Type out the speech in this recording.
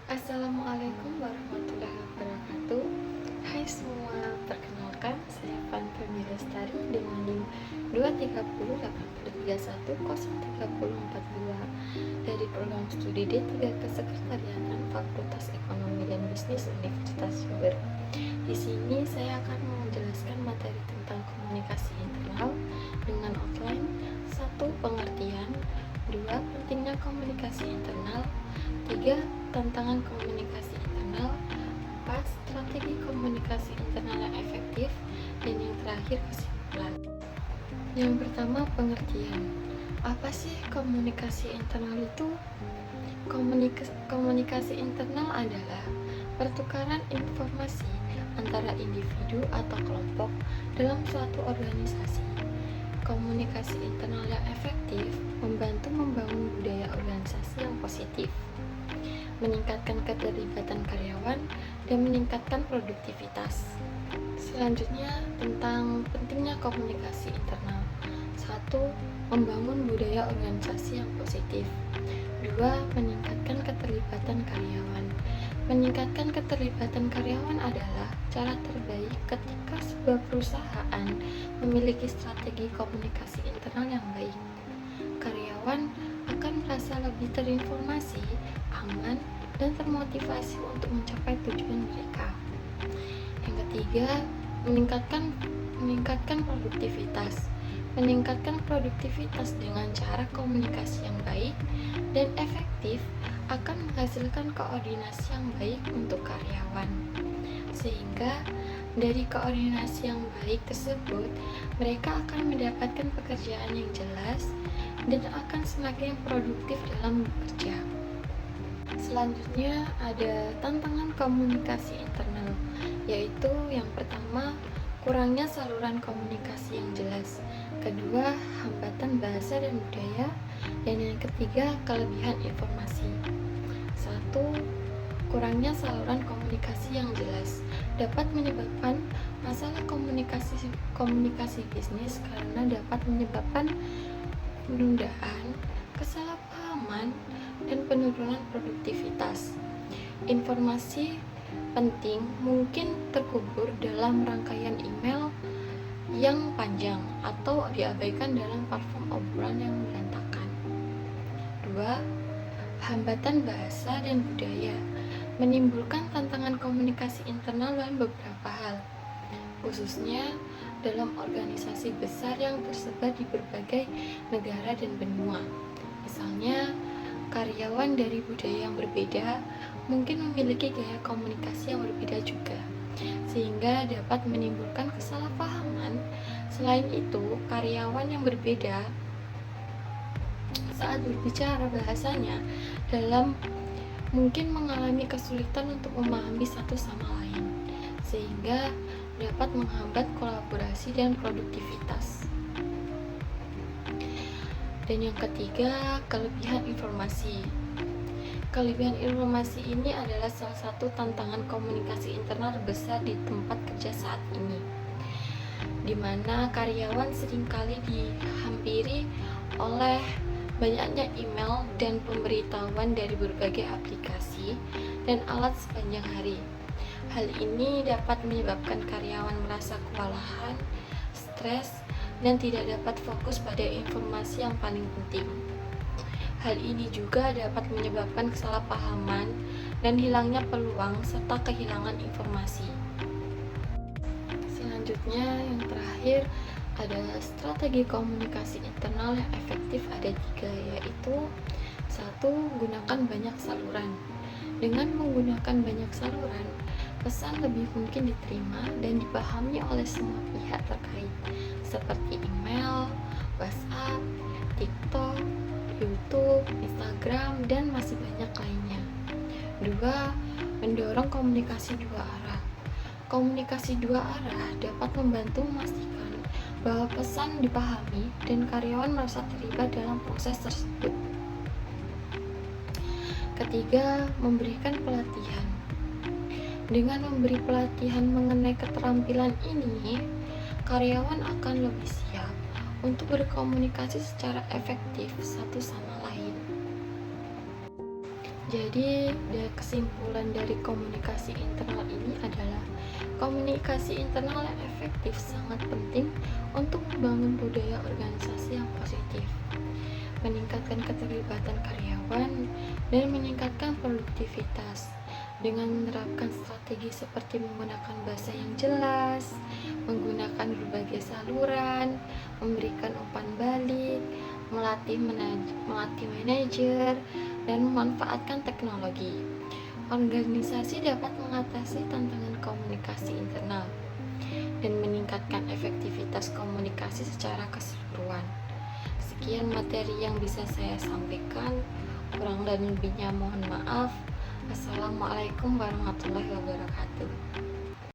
Assalamualaikum warahmatullahi wabarakatuh. Hai semua, perkenalkan saya Fanfa Lestari dengan NIM 23083103042 dari program studi D3 Kesekretariatan Fakultas Ekonomi dan Bisnis Universitas Jember. Di sini saya akan menjelaskan materi tentang komunikasi internal dengan outline 1. Pengertian, 2. Pentingnya komunikasi internal, 3. Tantangan komunikasi internal, 4. Strategi komunikasi internal yang efektif, dan yang terakhir kesimpulan. Yang pertama, pengertian. Apa sih komunikasi internal itu? Komunikasi internal adalah pertukaran informasi antara individu atau kelompok dalam suatu organisasi. Komunikasi internal yang efektif membantu membangun budaya organisasi yang positif, meningkatkan keterlibatan karyawan, dan meningkatkan produktivitas. Selanjutnya, tentang pentingnya komunikasi internal. 1. Membangun budaya organisasi yang positif. 2. Meningkatkan keterlibatan karyawan. Meningkatkan keterlibatan karyawan adalah cara terbaik ketika sebuah perusahaan memiliki strategi komunikasi internal yang baik. Karyawan akan merasa lebih terinformasi, aman, dan termotivasi untuk mencapai tujuan mereka. Yang ketiga, meningkatkan produktivitas. Meningkatkan produktivitas dengan cara komunikasi yang baik dan efektif akan menghasilkan koordinasi yang baik untuk karyawan. Sehingga dari koordinasi yang baik tersebut, mereka akan mendapatkan pekerjaan yang jelas dan akan semakin produktif dalam bekerja. Selanjutnya ada tantangan komunikasi internal, yaitu yang pertama, kurangnya saluran komunikasi yang jelas. Kedua, hambatan bahasa dan budaya. Dan yang ketiga, kelebihan informasi. 1. Kurangnya saluran komunikasi yang jelas dapat menyebabkan masalah komunikasi bisnis karena dapat menyebabkan penundaan, kesalahpahaman, dan penurunan produktivitas. Informasi penting mungkin terkubur dalam rangkaian email yang panjang atau diabaikan dalam platform obrolan yang berantakan. 2. Hambatan bahasa dan budaya menimbulkan tantangan komunikasi internal dalam beberapa hal, khususnya dalam organisasi besar yang tersebar di berbagai negara dan benua. Misalnya, karyawan dari budaya yang berbeda mungkin memiliki gaya komunikasi yang berbeda juga, sehingga dapat menimbulkan kesalahpahaman. Selain itu, karyawan yang berbeda saat berbicara bahasanya mungkin mengalami kesulitan untuk memahami satu sama lain, sehingga dapat menghambat kolaborasi dan produktivitas. Dan yang ketiga, kelebihan informasi. Kelebihan informasi ini adalah salah satu tantangan komunikasi internal terbesar di tempat kerja saat ini, di mana karyawan seringkali dihampiri oleh banyaknya email dan pemberitahuan dari berbagai aplikasi dan alat sepanjang hari. Hal ini dapat menyebabkan karyawan merasa kewalahan, stres, dan tidak dapat fokus pada informasi yang paling penting. Hal ini juga dapat menyebabkan kesalahpahaman dan hilangnya peluang serta kehilangan informasi. Selanjutnya, yang terakhir, ada strategi komunikasi internal yang efektif. Ada 3, yaitu 1. Gunakan banyak saluran. Dengan menggunakan banyak saluran, pesan lebih mungkin diterima dan dipahami oleh semua pihak terkait, seperti email, WhatsApp, TikTok, YouTube, Instagram, dan masih banyak lainnya. 2. Mendorong komunikasi dua arah. Komunikasi dua arah dapat membantu memastikan bahwa pesan dipahami dan karyawan merasa terlibat dalam proses tersebut. Ketiga, memberikan pelatihan. Dengan memberi pelatihan mengenai keterampilan ini, karyawan akan lebih siap untuk berkomunikasi secara efektif satu sama lain. Jadi, kesimpulan dari komunikasi internal ini adalah komunikasi internal yang efektif sangat penting untuk membangun budaya organisasi yang positif, meningkatkan keterlibatan karyawan, dan meningkatkan produktivitas dengan menerapkan strategi seperti menggunakan bahasa yang jelas, menggunakan berbagai saluran, memberikan umpan balik, melatih manajer, dan memanfaatkan teknologi. Organisasi dapat mengatasi tantangan komunikasi internal dan meningkatkan efektivitas komunikasi secara keseluruhan. Sekian materi yang bisa saya sampaikan, kurang dan lebihnya mohon maaf. Assalamualaikum warahmatullahi wabarakatuh.